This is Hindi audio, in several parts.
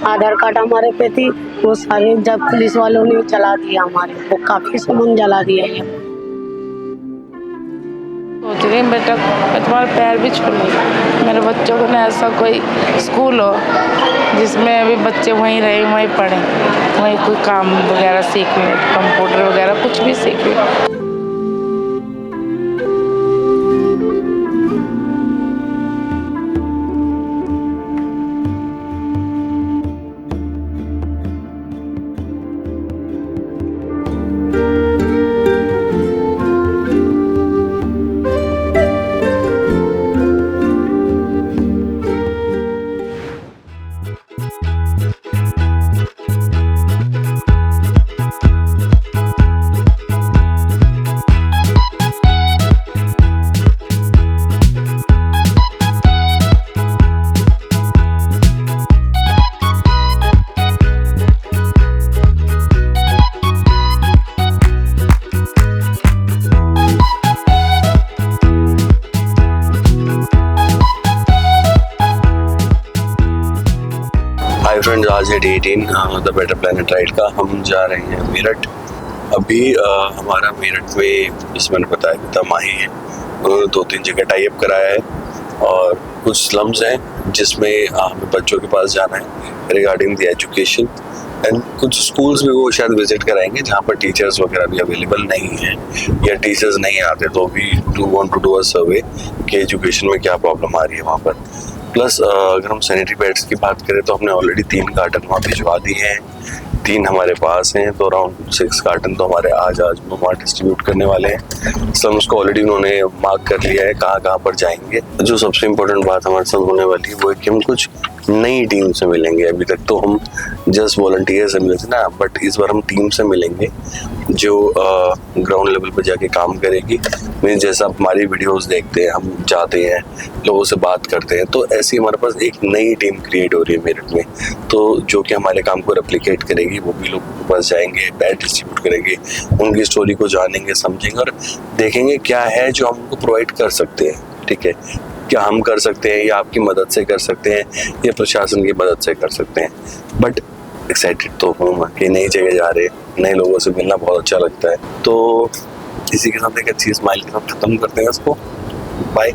आधार कार्ड हमारे पे थी, वो सारे जब पुलिस वालों ने जला दिया, हमारे वो काफी सामान जला दिया है। सोच रही हूँ बेटा मैं तुम्हारे पैर भी छू लूँ, मेरे बच्चों को ना ऐसा कोई स्कूल हो जिसमें अभी बच्चे वहीं रहे, वहीं पढ़ें, वहीं कोई काम वगैरह सीखें, कंप्यूटर वगैरह कुछ भी सीखें। हाय फ्रेंड्स, आज है day 18 the better planet ride का। हम जा रहे हैं मेरठ। अभी हमारा मेरठ में, जिस मैंने बताया था, माही है, उन्होंने 2-3 जगह टाई अप कराया है और कुछ स्लम्स हैं जिसमें हमें बच्चों के पास जाना है रिगार्डिंग द एजुकेशन, एंड कुछ स्कूल्स भी वो शायद विजिट कराएंगे जहाँ पर टीचर्स वगैरह भी अवेलेबल नहीं हैं या टीचर्स नहीं आते, तो भी वांट टू डू अ सर्वे कि एजुकेशन में क्या प्रॉब्लम आ रही है वहाँ पर। प्लस अगर हम सैनिटरी पैड्स की बात करें तो हमने ऑलरेडी 3 कार्टन वहाँ भिजवा दिए हैं, 3 हमारे पास हैं, तो अराउंड 6 कार्टन तो हमारे आज वहाँ डिस्ट्रीब्यूट करने वाले हैं। स्लम्स को ऑलरेडी उन्होंने मार्क कर लिया है कहाँ पर जाएंगे। जो सबसे इम्पोर्टेंट बात हमारे साथ होने वाली है वो है कि हम कुछ नई टीम से मिलेंगे। अभी तक तो हम जस्ट वॉलंटियर से मिले थे ना, बट इस बार हम टीम से मिलेंगे जो ग्राउंड लेवल पर जाके काम करेगी। मीन जैसा हमारी वीडियोस देखते हैं, हम जाते हैं, लोगों से बात करते हैं, तो ऐसी हमारे पास एक नई टीम क्रिएट हो रही है मेरठ में, तो जो कि हमारे काम को रेप्लिकेट करेगी। वो भी लोगों के पास जाएंगे, पैड डिस्ट्रीब्यूट करेंगे, उनकी स्टोरी को जानेंगे, समझेंगे और देखेंगे क्या है जो हम उनको प्रोवाइड कर सकते हैं। ठीक है, क्या हम कर सकते हैं या आपकी मदद से कर सकते हैं या प्रशासन की मदद से कर सकते हैं। बट एक्साइटेड तो हूँ कि नई जगह जा रहे हैं, नए लोगों से मिलना बहुत अच्छा लगता है। तो इसी के साथ एक अच्छी स्माइल के साथ खत्म करते हैं इसको। बाय।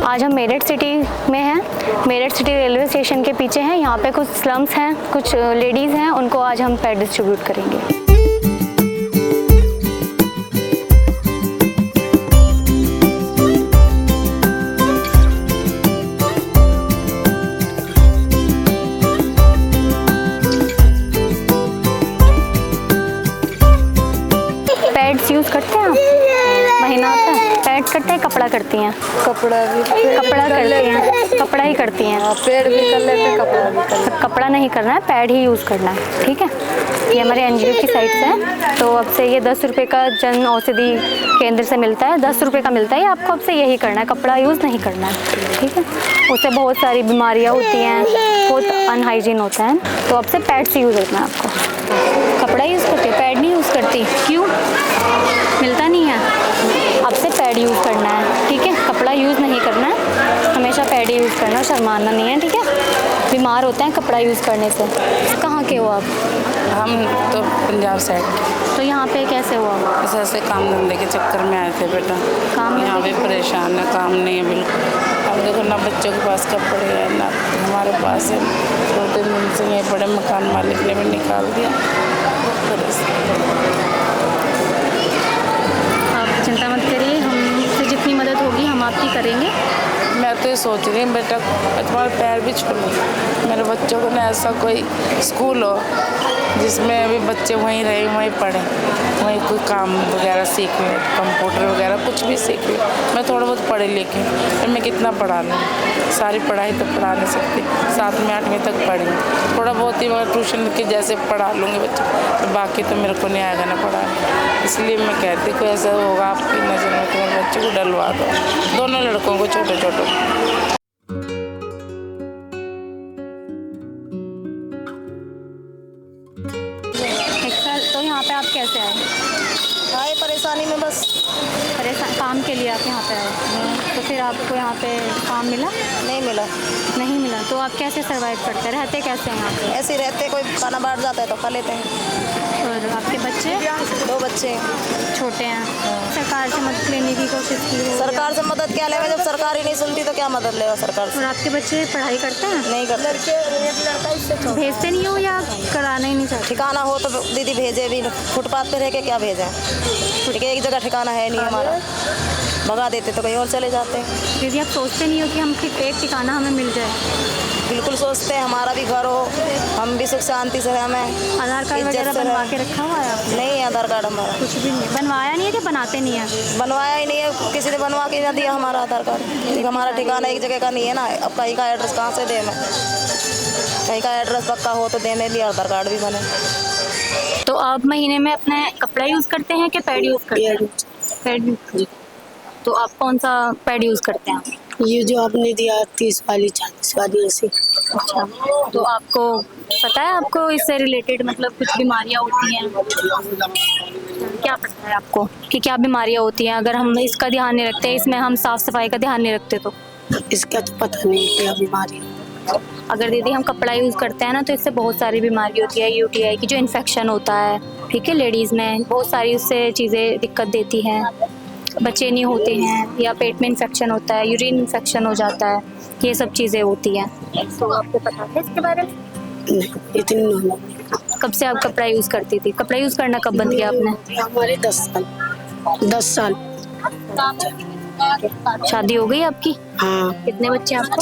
आज हम मेरठ सिटी में हैं। मेरठ सिटी रेलवे स्टेशन के पीछे हैं। यहाँ पे कुछ स्लम्स हैं, कुछ लेडीज़ हैं, उनको आज हम पैड डिस्ट्रीब्यूट करेंगे। पैड्स यूज़ करते हैं आप? महीना आता है पैड करते हैं, कपड़ा करती हैं? कपड़ा करती हैं, कपड़ा ही करती हैं। पैड भी कर लेते हैं, कपड़ा भी कर लेते। कपड़ा नहीं करना है, पैड ही यूज़ करना है। ठीक है, ये हमारे एनजीओ की साइट से है। तो अब से ये 10 रुपये का जन औषधि केंद्र से मिलता है, 10 रुपये का मिलता है। आपको अब से यही करना है, कपड़ा यूज़ नहीं करना है। ठीक है, उससे बहुत सारी बीमारियाँ होती हैं, बहुत अनहाइजीन होता है। तो अब से पैड से यूज़ करना है आपको। कपड़ा यूज़ करती है, पैड नहीं यूज़ करती? क्यों? मिलता नहीं है? अब से पैड यूज़ करना है। ठीक है, कपड़ा यूज़ नहीं करना है, हमेशा पैड ही यूज़ करना है, शर्माना नहीं है। ठीक है, बीमार होते हैं कपड़ा यूज़ करने से। कहाँ के हो आप? हम तो पंजाब साइड के। तो यहाँ पे कैसे हुआ? ऐसे काम धंधे के चक्कर में आए थे बेटा। काम यहाँ पे परेशान है, काम नहीं है बिल्कुल। अब देखो ना बच्चों के पास कपड़े हैं ना हमारे पास है। 2-3 दिन से यहीं बड़े मकान मालिक ने भी निकाल दिया। आप चिंता मत करिए, हमसे जितनी मदद होगी हम आपकी करेंगे। मैं तो ये सोच रही हूँ बेटा मैं तुम्हारे पैर भी छू लूँ, मेरे बच्चों को ना ऐसा कोई स्कूल हो जिसमें अभी बच्चे वहीं रहे, वहीं पढ़ें, वहीं कोई काम वगैरह सीख लें, कंप्यूटर वगैरह कुछ भी सीख लें। मैं थोड़ा बहुत पढ़ी लिखी हूँ, फिर मैं कितना पढ़ा लूँ, सारी पढ़ाई तो पढ़ा नहीं सकती। 7वीं 8वीं तक पढ़ी, थोड़ा बहुत ही मैं ट्यूशन के जैसे पढ़ा लूँगी बच्चे, तो बाकी तो मेरे को नहीं आएगा ना पढ़ाने। इसलिए मैं कहती कोई ऐसा होगा आपकी नज़र में तो मेरे बच्चे को डलवा दो, दोनों लड़कों को, छोटे छोटे। तो यहाँ पे आप कैसे आए? आए परेशानी में बस। परेशान काम के लिए आप यहाँ पे आए, तो फिर आपको यहाँ पे काम मिला? नहीं मिला। नहीं मिला, तो आप कैसे सरवाइव करते, रहते कैसे हैं यहाँ पे? ऐसे ही रहते, कोई खाना बांट जाता है तो खा लेते हैं। और आपके बच्चे? 2 बच्चे हैं। छोटे हैं। सरकार से मदद लेने की कोशिश की हो? सरकार से मदद क्या लेगा, जब सरकार ही नहीं सुनती तो क्या मदद लेगा सरकार से। और आपके बच्चे पढ़ाई करते हैं? नहीं करते। भेजते नहीं हो या कराना ही नहीं चाहते? ठिकाना हो तो दीदी भेजे भी, फुटपाथ पे रह के क्या भेजें, ठीक है, एक जगह ठिकाना है नहीं हमारा, भगा देते तो कहीं और चले जाते हैं। दीदी आप सोचते नहीं हो कि हम एक ठिकाना हमें मिल जाए? बिल्कुल सोचते हैं, हमारा भी घर हो, हम भी सुख शांति से हमें आधार कार्ड इज्जत वगैरह से बनवा रहें। के रखा हुआ है आपने? नहीं है आधार कार्ड हमारा। कुछ भी नहीं बनवाया, नहीं है कि बनाते नहीं है? बनवाया ही नहीं है, किसी ने बनवा के ना दिया हमारा आधार कार्ड। एक हमारा ठिकाना एक जगह का नहीं है ना, अब कहीं का एड्रेस कहाँ से दे मैं, कहीं का एड्रेस पक्का हो तो देने लिए आधार कार्ड भी बने। तो आप महीने में अपने कपड़ा यूज़ करते हैं कि पैड यूज़ करते हैं? Pad use. तो आप कौन सा पैड यूज़ करते हैं? ये जो आपने दिया 30 वाली 40 वाली ऐसी। अच्छा, तो आपको पता है आपको इससे रिलेटेड मतलब कुछ बीमारियां होती हैं? क्या पता है आपको कि क्या बीमारियां होती हैं अगर हम इसका ध्यान नहीं रखते, इसमें हम साफ सफाई का ध्यान नहीं रखते तो? इसका तो पता नहीं क्या बीमारी। अगर दीदी हम कपड़ा यूज़ करते हैं ना तो इससे बहुत सारी बीमारी होती है, यूटीआई की जो इन्फेक्शन होता है, ठीक है, लेडीज़ में बहुत सारी उससे चीज़ें दिक्कत देती हैं, बच्चे नहीं होते हैं या पेट में इन्फेक्शन होता है, यूरिन इन्फेक्शन हो जाता है, ये सब चीज़ें होती हैं। तो आपको पता है इसके बारे में? नहीं, इतनी नहीं। कब से आप कपड़ा यूज़ करती थी? कपड़ा यूज़ करना कब बंद किया आपने? हमारे 10 साल 10 साल। शादी हो गई आपकी? हाँ। कितने बच्चे हैं आपको?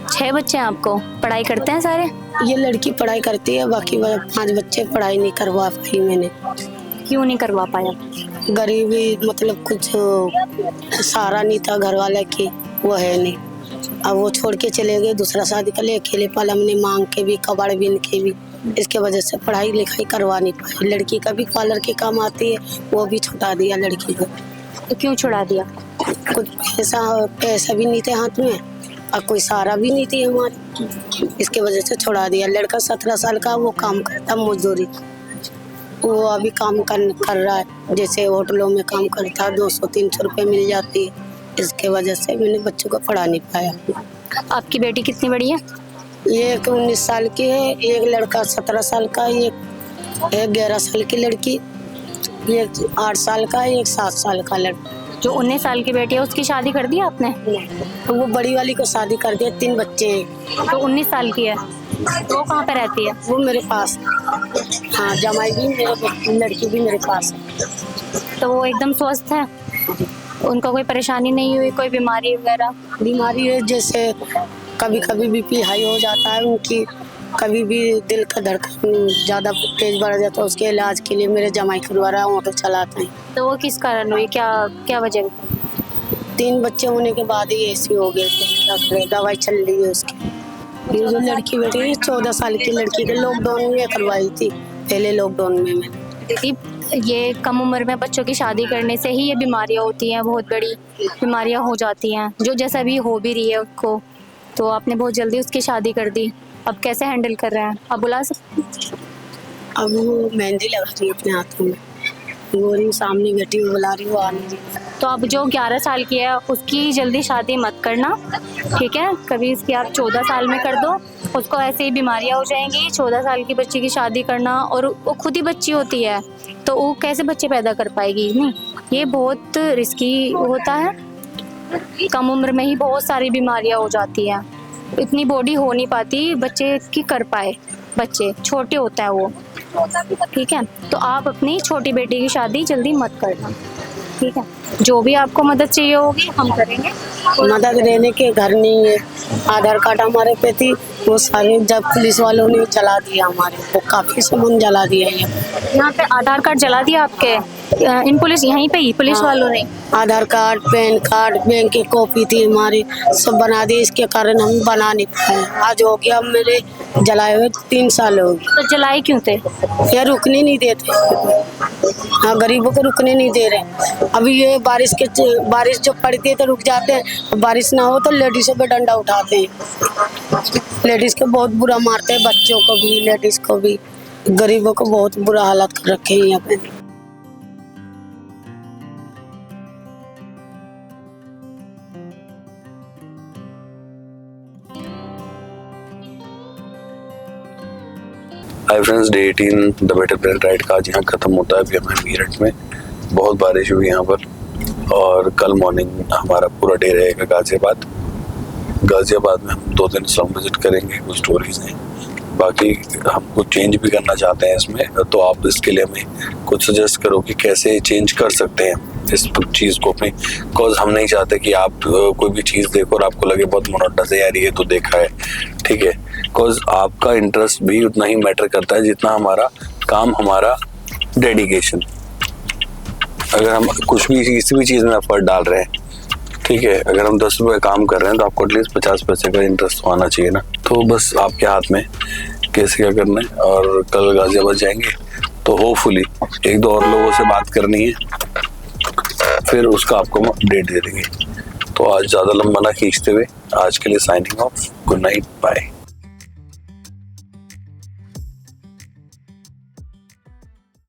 6 बच्चे हैं आपको? पढ़ाई करते हैं सारे? ये लड़की पढ़ाई करती है, बाकी 5 बच्चे पढ़ाई नहीं करवा पाई मैंने। क्यों नहीं करवा पाया? गरीबी मतलब कुछ सहारा नहीं था घर वाले की, वो है नहीं। अब वो छोड़ के चले गए, दूसरा शादी कर ले, अकेले पाल हमने, मांग के भी, कबाड़ बीन के भी, इसके वजह से पढ़ाई लिखाई करवा नहीं पाई। लड़की का भी पार्लर के काम आती है, वो भी छुटा दिया लड़की को। तो क्यों छुड़ा दिया? कुछ पैसा भी नहीं थे हाथ में और कोई सहारा भी नहीं थी हमारी, इसके वजह से छुड़ा दिया। लड़का 17 साल का, वो काम करता मजदूरी, वो अभी काम कर रहा है, जैसे होटलों में काम करता, 200-300 रुपये मिल जाती है। इसके वजह से मैंने बच्चों को पढ़ा नहीं पाया। आपकी बेटी कितनी बड़ी है? एक 19 साल की है, एक लड़का 17 साल का, एक 11 साल की लड़की, एक 8 साल का, एक 7 साल का लड़का। जो 19 साल की बेटी है उसकी शादी कर दी आपने? तो वो बड़ी वाली को शादी कर दिया, 3 बच्चे हैं। तो 19 साल की है, तो वो कहाँ पे रहती है? वो मेरे पास। हाँ, जमाई भी मेरे, लड़की भी मेरे पास है। तो वो एकदम स्वस्थ है? उनको कोई परेशानी नहीं हुई, कोई बीमारी वगैरह? बीमारी है, जैसे कभी कभी बीपी हाई हो जाता है उनकी, कभी भी दिल का धड़कन ज़्यादा तेज बढ़ जाता है, उसके इलाज के लिए मेरे जमाई करवा रहा है, ऑटो चलाते हैं। तो वो किस कारण हुई, क्या क्या वजह? 3 बच्चे होने के बाद ही ऐसी हो गए थे, क्या करें, दवाई चल रही है उसकी। ये जो लड़की बैठी है 14 साल की लड़की थी, लॉकडाउन में करवाई थी, पहले लॉकडाउन में मैंने। दीदी ये कम उम्र में बच्चों की शादी करने से ही ये बीमारियां होती हैं, बहुत बड़ी बीमारियां हो जाती हैं, जो जैसा भी हो भी रही है उसको। तो आपने बहुत जल्दी उसकी शादी कर दी, अब कैसे हैंडल कर रहे हैं? आप बुला सकते हैं? अब वो मेहंदी लगा रही है अपने हाथों में, गोरी सामने बैठी हुई बुला रही, वो आ नहीं रही। तो अब जो 11 साल की है उसकी जल्दी शादी मत करना, ठीक है? कभी इसकी आप 14 साल में कर दो, उसको ऐसे ही बीमारियां हो जाएंगी। 14 साल की बच्ची की शादी करना, और वो खुद ही बच्ची होती है तो वो कैसे बच्चे पैदा कर पाएगी? नहीं, ये बहुत रिस्की होता है। कम उम्र में ही बहुत सारी बीमारियां हो जाती हैं, इतनी बॉडी हो नहीं पाती बच्चे की कर पाए, बच्चे छोटे होता है वो, ठीक है? तो आप अपनी छोटी बेटी की शादी जल्दी मत करना, ठीक है? जो भी आपको मदद चाहिए होगी हम करेंगे। मदद रहने के घर नहीं है, आधार कार्ड हमारे पे थी, वो सारे जब पुलिस वालों ने जला दिया हमारे, वो काफी सामान जला दिया ये। यहाँ पे आधार कार्ड जला दिया आपके इन पुलिस यहीं पे ही पुलिस वालों ने? आधार कार्ड, पैन कार्ड, बैंक की कॉपी थी हमारी, सब बना दी। इसके कारण हम बना नहीं पाए। आज हो गया मेरे जलाए हुए 3 साल हो गए। तो जलाए क्यों थे? ये रुकने नहीं देते, हाँ, गरीबों को रुकने नहीं दे रहे। अभी ये बारिश जो पड़ती है तो रुक जाते हैं, बारिश ना हो तो लेडीजों पे डंडा उठाते हैं। लेडीज को बहुत बुरा मारते हैं, बच्चों को भी, लेडीज को भी। गरीबों को बहुत बुरा हालत कर रखे हैं यहाँ पे। Hi friends, day 18 the better planet ride का आज यहाँ खत्म होता है। अभी हमें मेरठ में बहुत बारिश हुई यहाँ पर, और कल मॉर्निंग हमारा पूरा डे रहेगा गाजियाबाद में। हम 2 दिन स्लम विजिट करेंगे, कुछ स्टोरीज हैं, बाकी हम कुछ चेंज भी करना चाहते हैं इसमें। तो आप इसके लिए हमें कुछ सजेस्ट करो कि कैसे चेंज कर सकते हैं इस चीज़ को अपनी। बिकॉज हम नहीं चाहते कि आप कोई भी चीज़ देखो और आपको लगे बहुत मोनोटोनस है, यार ये तो देखा है, ठीक है। बिकॉज आपका इंटरेस्ट भी उतना ही मैटर करता है जितना हमारा काम, हमारा डेडिकेशन। अगर हम कुछ भी किसी भी चीज़ में एफर्ट डाल रहे हैं, ठीक है, अगर हम 10 रुपये काम कर रहे हैं तो आपको एटलीस्ट 50 पैसे का इंटरेस्ट तो आना चाहिए ना। तो बस आपके हाथ में कैसे क्या करना है। और कल गाजियाबाद जाएंगे तो होपफुली 1-2 और लोगों से बात करनी है, फिर उसका आपको हम अपडेट दे देंगे। तो आज ज़्यादा लंबा ना खींचते हुए आज के लिए signing off. Good night, bye.